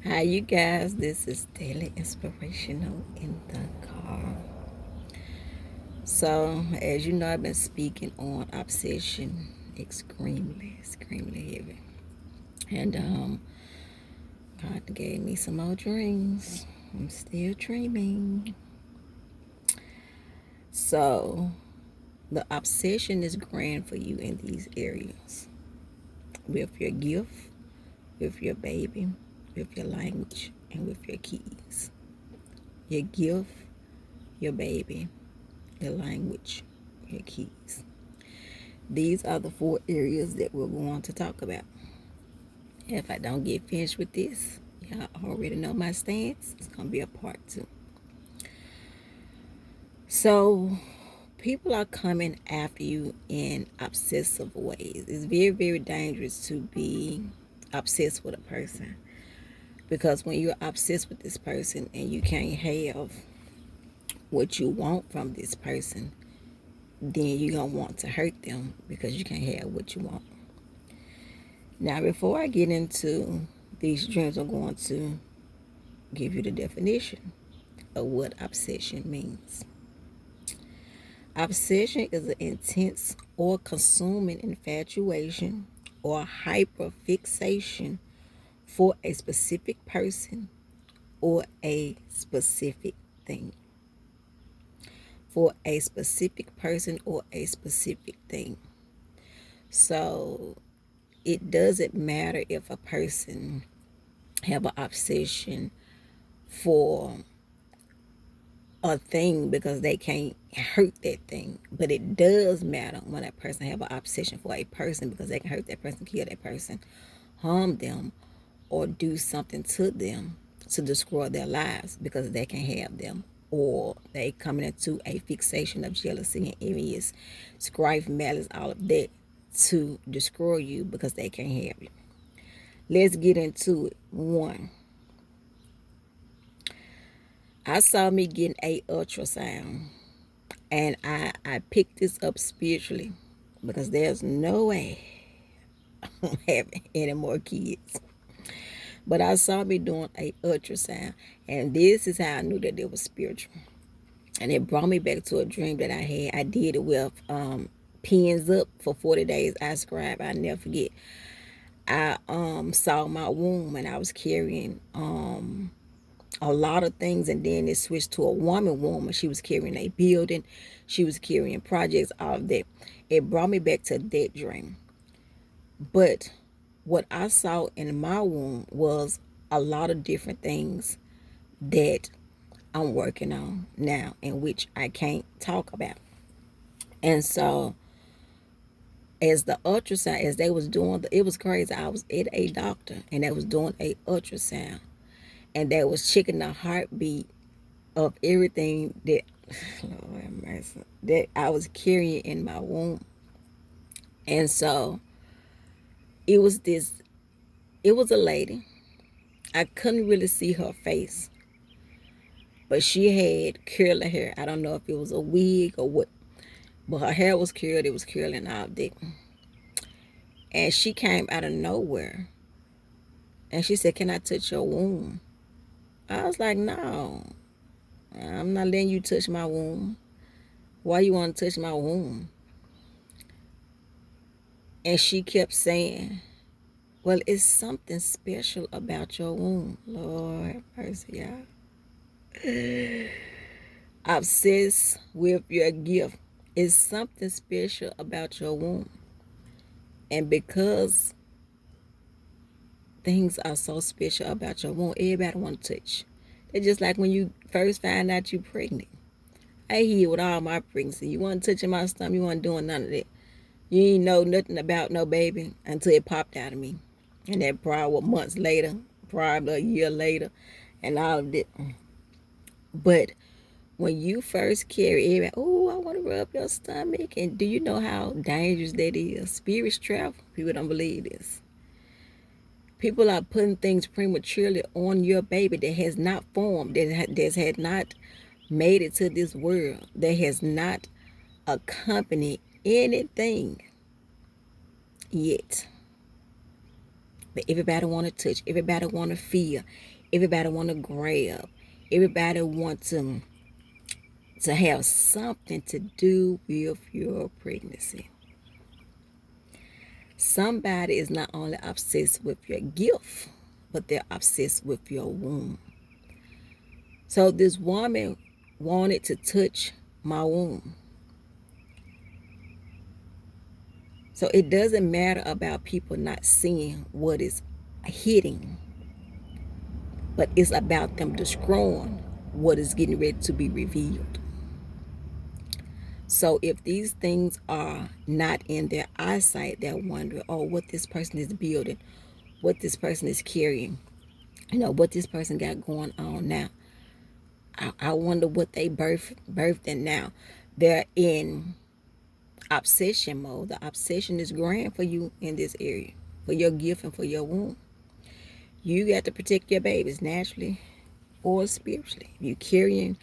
Hi, you guys. This is Daily Inspirational in the car. So, as you know, I've been speaking on obsession extremely heavy. And God gave me some more dreams. I'm still dreaming. So, the obsession is grand for you in these areas with your gift, with your baby, with your language, and with your keys. Your gift, your baby, your language, your keys. These are the four areas that we're going to talk about. If I don't get finished with this, y'all already know my stance. It's going to be a part two. So, people are coming after you in obsessive ways. It's very dangerous to be obsessed with a person, because when you're obsessed with this person and you can't have what you want from this person, then you're going to want to hurt them because you can't have what you want. Now, before I get into these dreams, I'm going to give you the definition of what obsession means. Obsession is an intense or consuming infatuation or hyperfixation for a specific person or a specific thing. For a specific person or a specific thing. So it doesn't matter if a person have an obsession for a thing because they can't hurt that thing. But it does matter when a person have an obsession for a person because they can hurt that person, kill that person, harm them, or do something to them to destroy their lives because they can have them. Or they coming into a fixation of jealousy and envious, strife, malice, all of that to destroy you because they can't have you. Let's get into it. One, I saw me getting a ultrasound, and I picked this up spiritually because there's no way I'm having any more kids. But I saw me doing a ultrasound, and this is how I knew that it was spiritual. And it brought me back to a dream that I had. I did it with pens up for 40 days. I scribe. I never forget. I saw my womb, and I was carrying a lot of things, and then it switched to a woman. She was carrying a building, she was carrying projects, all of that. It brought me back to that dream. But what I saw in my womb was a lot of different things that I'm working on now, in which I can't talk about. And so as the ultrasound, as they was doing it was crazy. I was at a doctor and they was doing a ultrasound, and they was checking the heartbeat of everything that Lord have mercy, that I was carrying in my womb. And so it was this it was a lady. I couldn't really see her face, but she had curly hair. I don't know if it was a wig or what, but her hair was curled. It was curling all day. And she came out of nowhere and she said, "Can I touch your womb?" I was like, "No, I'm not letting you touch my womb. Why you want to touch my womb?" And she kept saying, "Well, it's something special about your womb." Lord have mercy, y'all. Obsessed with your gift. It's something special about your womb. And because things are so special about your womb, everybody want to touch. It's just like when you first find out you're pregnant. I hear with all my pregnancy. You want touching my stomach, you want doing none of that. You ain't know nothing about no baby until it popped out of me. And that probably was months later, probably a year later, and all of that. But when you first carry everybody, oh, I want to rub your stomach. And do you know how dangerous that is? Spirits travel. People don't believe this. People are putting things prematurely on your baby that has not formed, that has not made it to this world, that has not accompanied anything yet. But everybody want to touch, everybody want to feel, everybody want to grab, everybody want to have something to do with your pregnancy. Somebody is not only obsessed with your gift, but they're obsessed with your womb. So this woman wanted to touch my womb. So it doesn't matter about people not seeing what is hitting, but it's about them destroying what is getting ready to be revealed. So if these things are not in their eyesight, they're wondering, oh, what this person is building, what this person is carrying, what this person got going on now. I wonder what they birthed in now. They're in obsession mode. The obsession is grand for you in this area, for your gift and for your womb. You got to protect your babies naturally or spiritually. You're carrying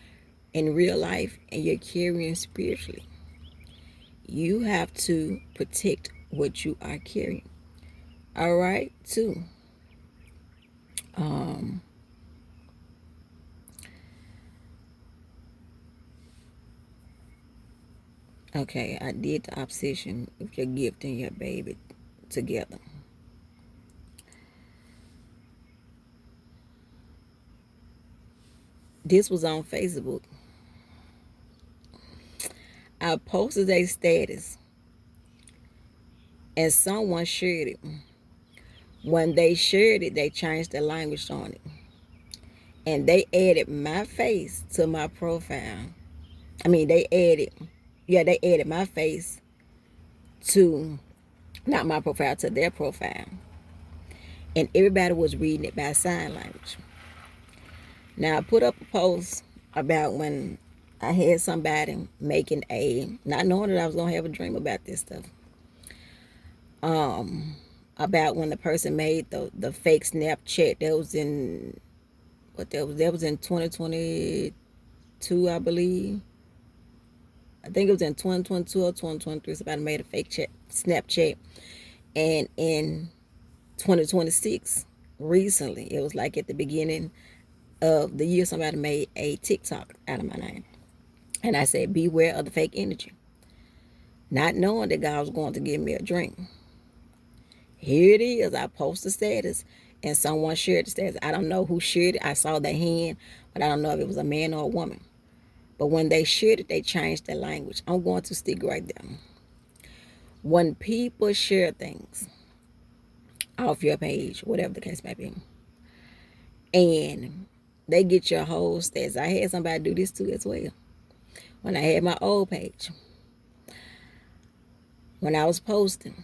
in real life and you're carrying spiritually. You have to protect what you are carrying. All right, too. Okay, I did the obsession with your gift and your baby together. This was on Facebook. I posted a status and someone shared it. When they shared it, they changed the language on it. And they added my face to my profile. They added my face to, not my profile, to their profile. And everybody was reading it by sign language. Now, I put up a post about when I had somebody making not knowing that I was going to have a dream about this stuff. About when the person made the fake Snapchat. That was in, that was in 2022, I believe. I think it was in 2022 or 2023. Somebody made a fake Snapchat. And in 2026, recently, it was like at the beginning of the year, somebody made a TikTok out of my name. And I said, beware of the fake energy. Not knowing that God was going to give me a dream. Here it is. I post the status and someone shared the status. I don't know who shared it. I saw their hand, but I don't know if it was a man or a woman. But when they shared it, they changed their language. I'm going to stick right there. When people share things off your page, whatever the case may be, and they get your whole status. I had somebody do this too as well. When I had my old page, when I was posting,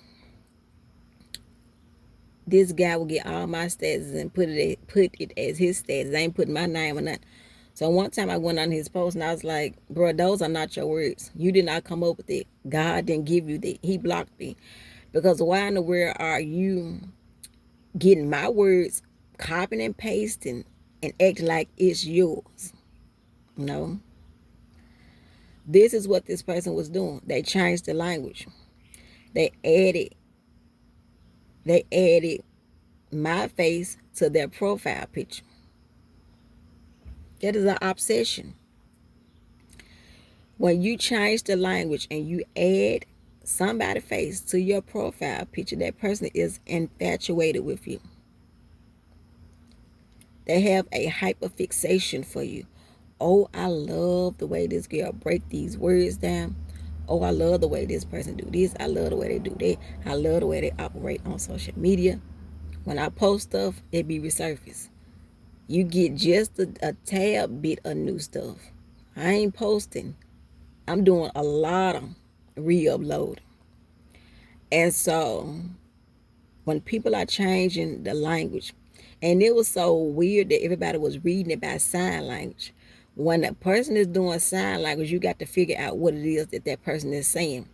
this guy would get all my statuses and put it as his status. I ain't putting my name on that. So one time I went on his post and I was like, bro, those are not your words. You did not come up with it. God didn't give you that. He blocked me. Because why in the world are you getting my words, copying and pasting, and acting like it's yours? No. This is what this person was doing. They changed the language. They added my face to their profile picture. That is an obsession. When you change the language and you add somebody's face to your profile picture, that person is infatuated with you. They have a hyperfixation for you. Oh, I love the way this girl break these words down. Oh, I love the way this person do this. I love the way they do that. I love the way they operate on social media. When I post stuff, it be resurfaced. You get just a tad bit of new stuff. I ain't posting. I'm doing a lot of re-upload. And so when people are changing the language, and it was so weird that everybody was reading it by sign language. When a person is doing sign language, you got to figure out what it is that person is saying.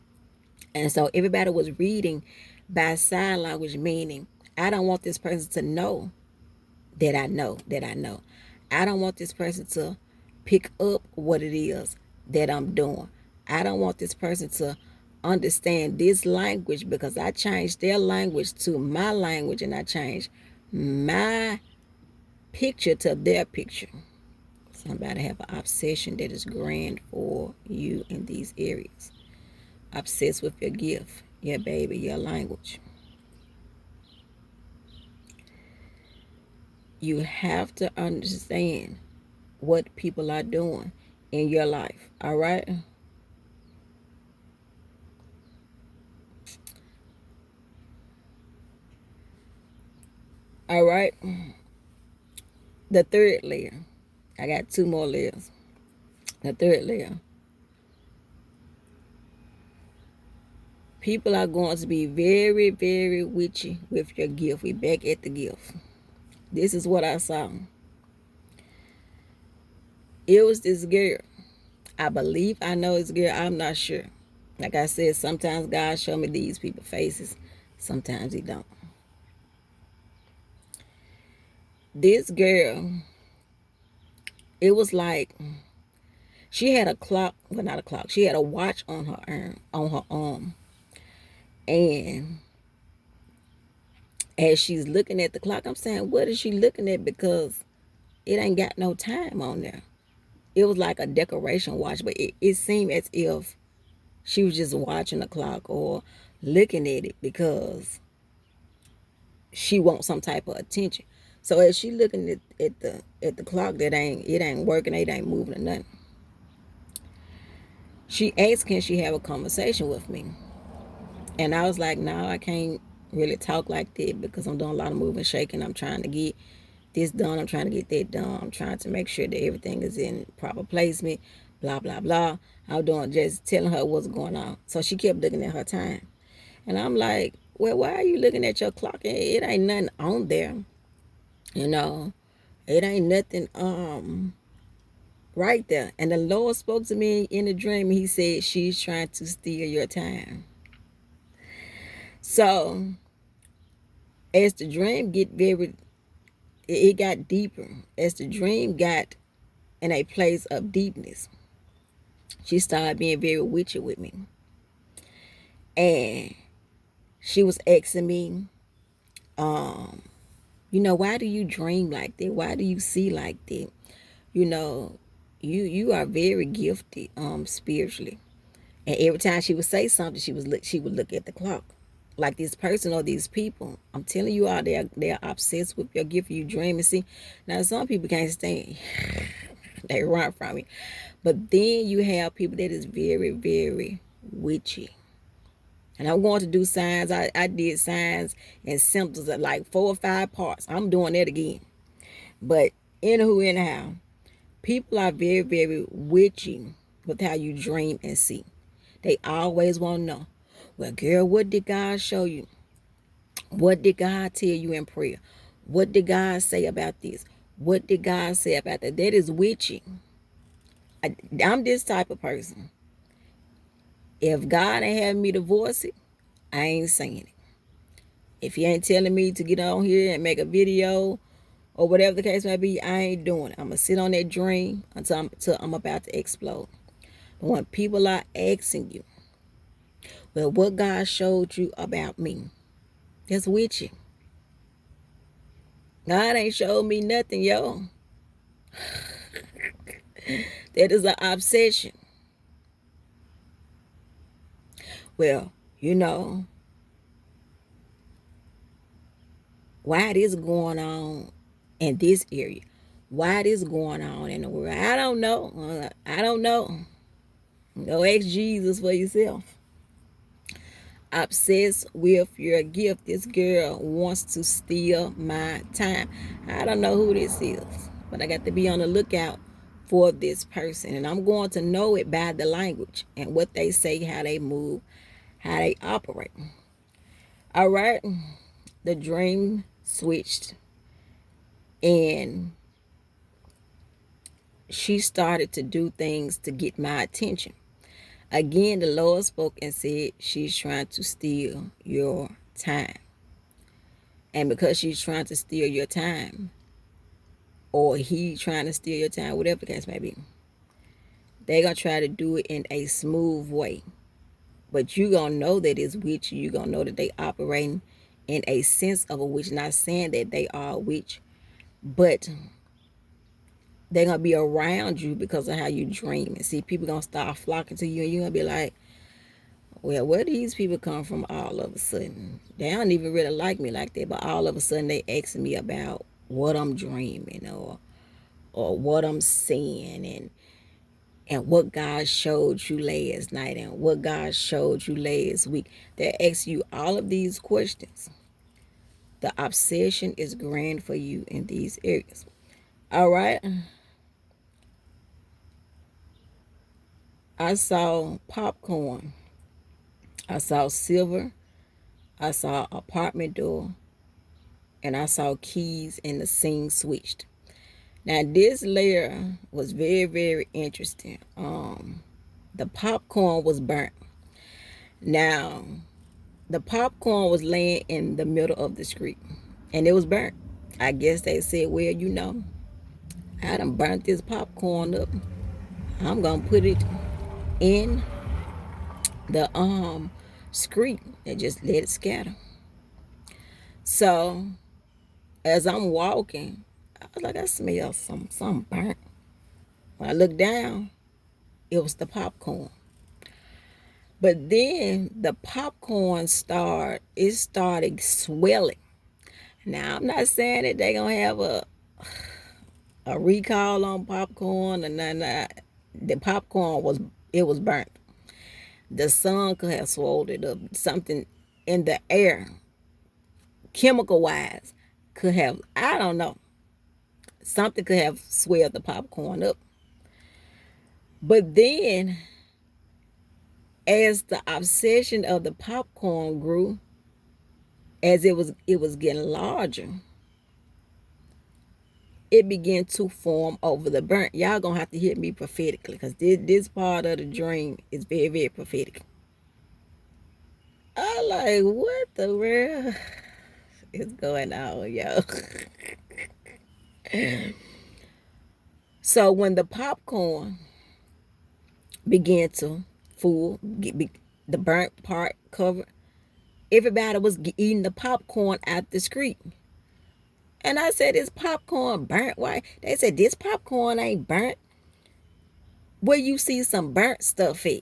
And so everybody was reading by sign language, meaning I don't want this person to know that I know that I know. I don't want this person to pick up what it is that I'm doing. I don't want this person to understand this language because I changed their language to my language and I changed my picture to their picture. Somebody have an obsession that is grand for you in these areas. Obsessed with your gift, your baby, your language. You have to understand what people are doing in your life. All right? All right. The third layer. I got two more layers. The third layer. People are going to be very, very witchy with your gift. We back at the gift. This is what I saw. It was this girl. I believe I know this girl. I'm not sure. Like I said, sometimes God show me these people faces. Sometimes he don't. This girl, it was like she had a clock, well not a clock. She had a watch on her arm. And as she's looking at the clock, I'm saying, what is she looking at? Because it ain't got no time on there. It was like a decoration watch, but it seemed as if she was just watching the clock or looking at it because she wants some type of attention. So as she looking at the clock, that ain't working, it ain't moving or nothing. She asked, can she have a conversation with me? And I was like, no, I can't really talk like that because I'm doing a lot of moving, shaking. I'm trying to get this done. I'm trying to get that done. I'm trying to make sure that everything is in proper placement, blah, blah, blah. I'm doing just telling her what's going on. So she kept looking at her time. And I'm like, well, why are you looking at your clock? It ain't nothing on there. You know, it ain't nothing right there. And the Lord spoke to me in a dream. He said, she's trying to steal your time. So as the dream it got deeper. As the dream got in a place of deepness, she started being very witchy with me. And she was asking me, why do you dream like that? Why do you see like that? You know, you are very gifted spiritually. And every time she would say something, she would look at the clock. Like this person or these people, I'm telling you all, they're obsessed with your gift. You dream and see. Now some people can't stand. They run from it. But then you have people that is very, very witchy. And I'm going to do signs. I did signs and symptoms of like 4 or 5 parts. I'm doing that again. But anyhow, people are very, very witchy with how you dream and see. They always want to know, well, girl, what did God show you? What did God tell you in prayer? What did God say about this? What did God say about that? That is witchy. I'm this type of person. If God ain't having me to voice it, I ain't saying it. If he ain't telling me to get on here and make a video or whatever the case may be, I ain't doing it. I'm going to sit on that dream until I'm about to explode. But when people are asking you, well, what God showed you about me, that's witchy. God ain't showed me nothing, yo. That is an obsession. Well, why this going on in this area? Why this going on in the world? I don't know. I don't know. Go ask Jesus for yourself. Obsessed with your gift. This girl wants to steal my time. I don't know who this is, but I got to be on the lookout for this person. And I'm going to know it by the language and what they say, how they move, how they operate. All right. The dream switched and she started to do things to get my attention. Again, the Lord spoke and said, she's trying to steal your time. And because she's trying to steal your time, or he trying to steal your time, whatever the case may be, they're going to try to do it in a smooth way. But you gonna know that it's witch. You gonna know that they operating in a sense of a witch. Not saying that they are a witch, but they're gonna be around you because of how you dream. And see, people gonna start flocking to you, and you're gonna be like, well, where these people come from all of a sudden? They don't even really like me like that, but all of a sudden they asking me about what I'm dreaming or what I'm seeing and what God showed you last night and what God showed you last week. They ask you all of these questions. The obsession is grand for you in these areas. All right. I saw popcorn. I saw silver. I saw apartment door. And I saw keys and the scene switched. Now this layer was very, very interesting. The popcorn was burnt. Now the popcorn was laying in the middle of the street and it was burnt. I guess they said, well, I done burnt this popcorn up. I'm gonna put it in the street and just let it scatter. So as I'm walking, I was like, I smell some burnt. When I looked down, it was the popcorn. But then the popcorn started swelling. Now I'm not saying that they're gonna have a recall on popcorn or nothing. The popcorn was burnt. The sun could have swallowed it up. Something in the air, chemical wise, could have, I don't know. Something could have swelled the popcorn up. But then as the obsession of the popcorn grew, as it was getting larger, it began to form over the burnt. Y'all gonna have to hear me prophetically because this part of the dream is very, very prophetic. I like, what the world is going on, yo? So when the popcorn began to the burnt part covered, everybody was eating the popcorn out the street. And I said, this popcorn burnt? Why? They said, this popcorn ain't burnt. Where you see some burnt stuff at?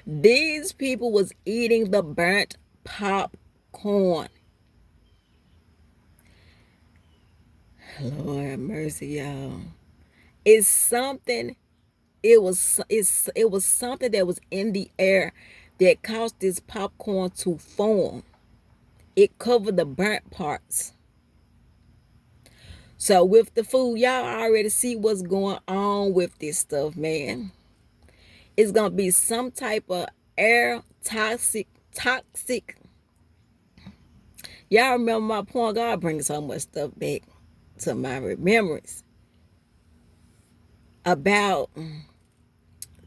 These people was eating the burnt popcorn. Lord have mercy, y'all. It's something. It was something that was in the air that caused this popcorn to form. It covered the burnt parts. So with the food, y'all already see what's going on with this stuff, man. It's gonna be some type of air toxic. Y'all remember my point? God brings so much stuff back to my remembrance about,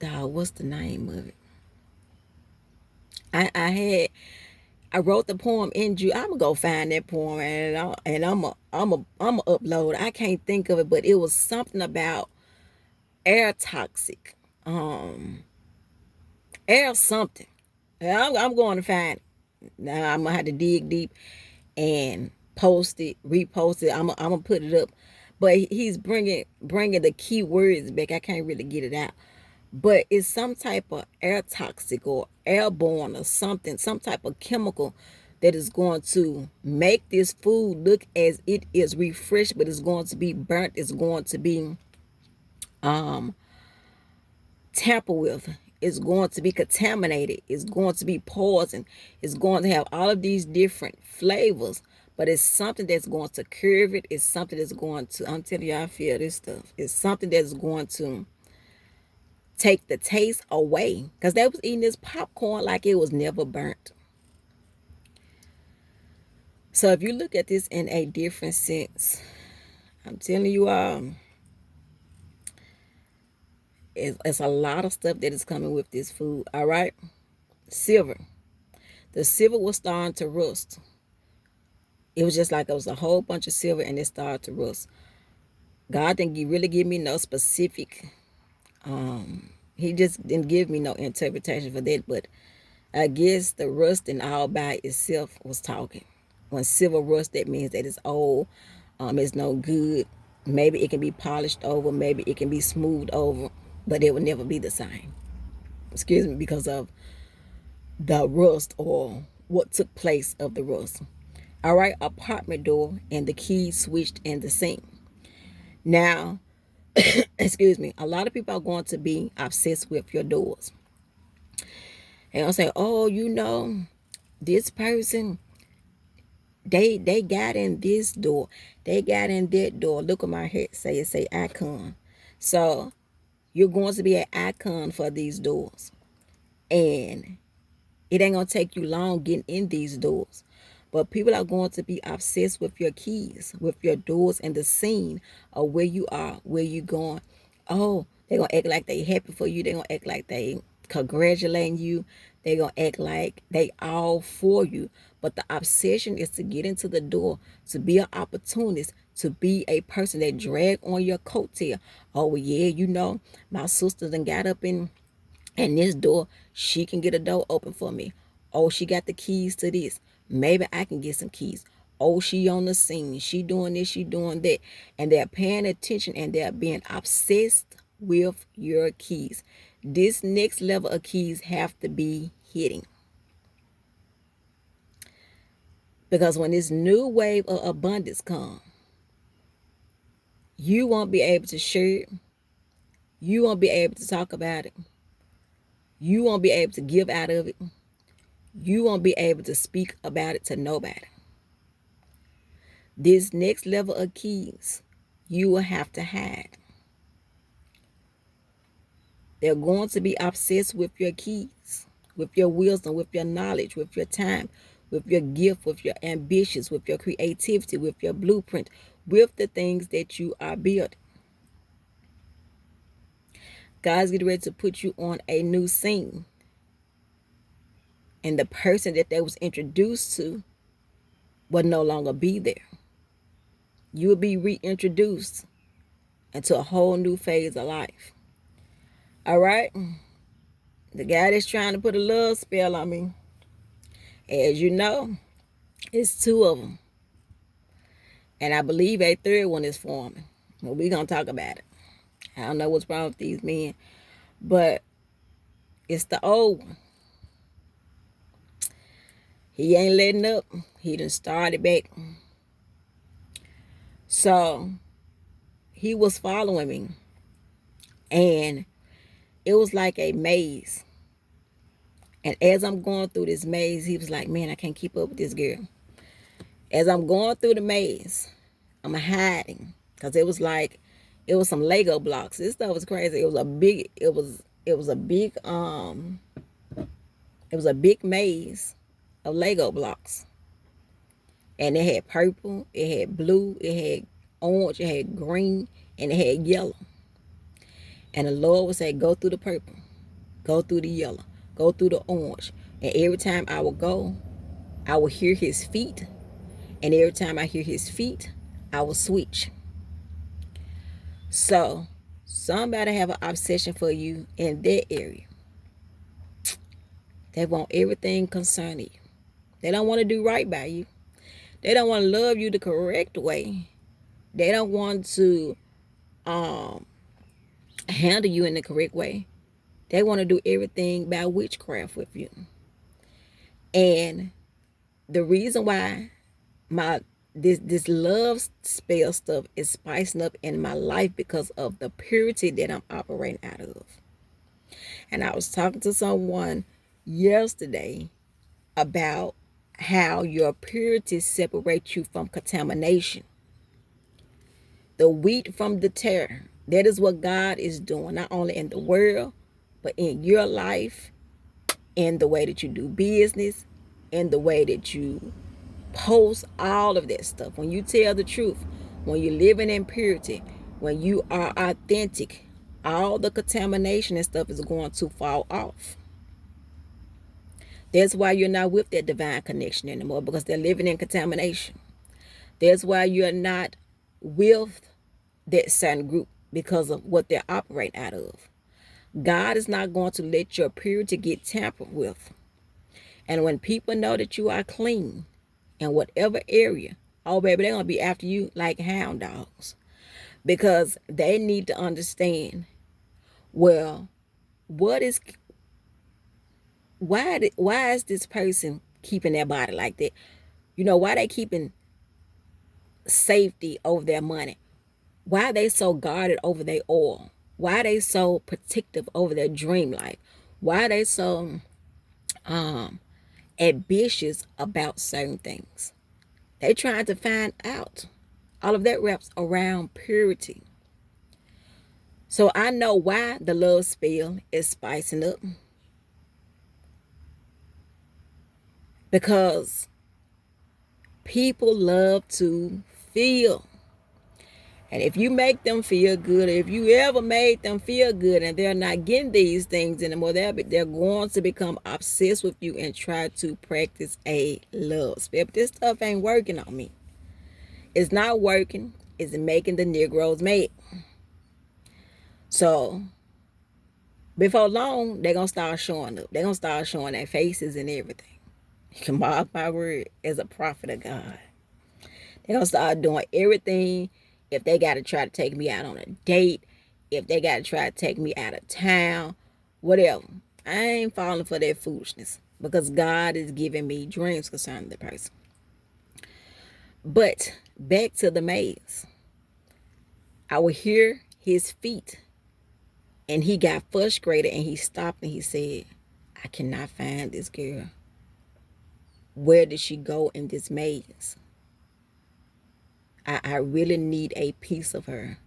dog, what's the name of it? I wrote the poem in June. I'm gonna go find that poem I'm a upload. I can't think of it, but it was something about air toxic, air something. I'm going to find it. Now I'm gonna have to dig deep and post it, repost it. I'm gonna put it up. But he's bringing the key words back. I can't really get it out. But it's some type of air toxic or airborne or something, some type of chemical that is going to make this food look as it is refreshed, but it's going to be burnt. It's going to be tampered with. It's going to be contaminated. It's going to be poisoned. It's going to have all of these different flavors, but it's something that's going to curve it. It's something that's going to, I'm telling you, I feel this stuff. It's something that's going to take the taste away because they was eating this popcorn like it was never burnt. So if you look at this in a different sense, I'm telling you, it's a lot of stuff that is coming with this food. All right. Silver. The silver was starting to rust. It was just like it was a whole bunch of silver and it started to rust. God didn't really give me no specific. He just didn't give me no interpretation for that, but I guess the rusting all by itself was talking. When silver rust, that means that it's old, it's no good. Maybe it can be polished over, maybe it can be smoothed over, but it will never be the same. Excuse me, because of the rust or what took place of the rust. All right, apartment door and the key switched in the sink. Now, excuse me, a lot of people are going to be obsessed with your doors. And I'll say, oh, this person, they got in this door. They got in that door. Look at my head. Say icon. So you're going to be an icon for these doors. And it ain't gonna take you long getting in these doors. But people are going to be obsessed with your keys, with your doors, and the scene of where you are, where you going. Oh, they're gonna act like they happy for you. They're gonna act like they congratulating you. They're gonna act like they all for you. But the obsession is to get into the door, to be an opportunist, to be a person that drag on your coattail. Oh yeah, my sister done got up in this door, she can get a door open for me. Oh, she got the keys to this. Maybe I can get some keys. Oh, she on the scene. She doing this, she doing that. And they're paying attention and they're being obsessed with your keys. This next level of keys have to be hitting. Because when this new wave of abundance comes, you won't be able to share it. You won't be able to talk about it. You won't be able to give out of it. You won't be able to speak about it to nobody. This next level of keys, you will have to hide. They're going to be obsessed with your keys, with your wisdom, with your knowledge, with your time, with your gift, with your ambitions, with your creativity, with your blueprint, with the things that you are building. God's getting ready to put you on a new scene. And the person that they was introduced to will no longer be there. You will be reintroduced into a whole new phase of life. All right? The guy that's trying to put a love spell on me, as you know, it's two of them. And I believe a third one is forming. Well, we're going to talk about it. I don't know what's wrong with these men, but it's the old one. He ain't letting up. He done started back. So he was following me. And it was like a maze. And as I'm going through this maze, he was like, man, I can't keep up with this girl. As I'm going through the maze, I'm hiding. Because it was some Lego blocks. This stuff was crazy. It was a big maze of Lego blocks. And it had purple, it had blue, it had orange, it had green, and it had yellow. And the Lord would say, go through the purple, go through the yellow, go through the orange. And every time I would go, I would hear his feet. And every time I hear his feet, I would switch. So somebody have an obsession for you in that area. They want everything concerning you. They don't want to do right by you. They don't want to love you the correct way. They don't want to handle you in the correct way. They want to do everything by witchcraft with you. And the reason why this love spell stuff is spicing up in my life because of the purity that I'm operating out of. And I was talking to someone yesterday about how your purity separates you from contamination. The wheat from the tare. That is what God is doing, not only in the world, but in your life, in the way that you do business, in the way that you post, all of that stuff. When you tell the truth, when you're living in purity, when you are authentic, all the contamination and stuff is going to fall off. That's why you're not with that divine connection anymore, because they're living in contamination. That's why you're not with that certain group, because of what they're operating out of. God is not going to let your purity get tampered with. And when people know that you are clean in whatever area, oh baby, they're gonna be after you like hound dogs. Because they need to understand, well, what is why is this person keeping their body like that? You know, why they keeping safety over their money? Why are they so guarded over their oil? Why are they so protective over their dream life? Why are they so ambitious about certain things? They trying to find out. All of that wraps around purity. So I know why the love spell is spicing up. Because people love to feel. And if you make them feel good, if you ever made them feel good and they're not getting these things anymore, they're going to become obsessed with you and try to practice a love spell. But this stuff ain't working on me. It's not working. It's making the Negroes mad. So before long, they're going to start showing up. They're going to start showing their faces and everything. You can mark my word as a prophet of God. They're going to start doing everything. If they got to try to take me out on a date, if they got to try to take me out of town, whatever. I ain't falling for that foolishness because God is giving me dreams concerning the person. But back to the maze. I would hear his feet and he got frustrated and he stopped and he said, I cannot find this girl. Where did she go in this maze? I really need a piece of her.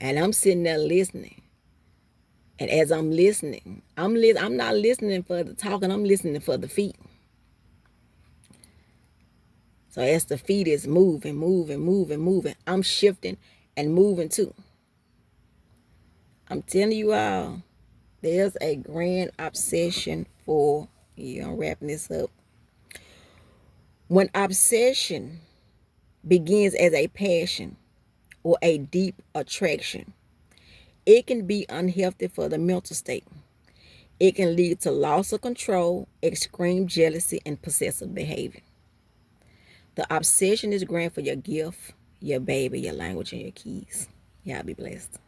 And I'm sitting there listening. And as I'm listening, I'm not listening for the talking, I'm listening for the feet. So as the feet is moving, I'm shifting and moving too. I'm telling you all, there's a grand obsession for you. I'm wrapping this up. When obsession begins as a passion or a deep attraction, it can be unhealthy for the mental state. It can lead to loss of control, extreme jealousy, and possessive behavior. The obsession is grand for your gift, your baby, your language, and your keys. Y'all be blessed.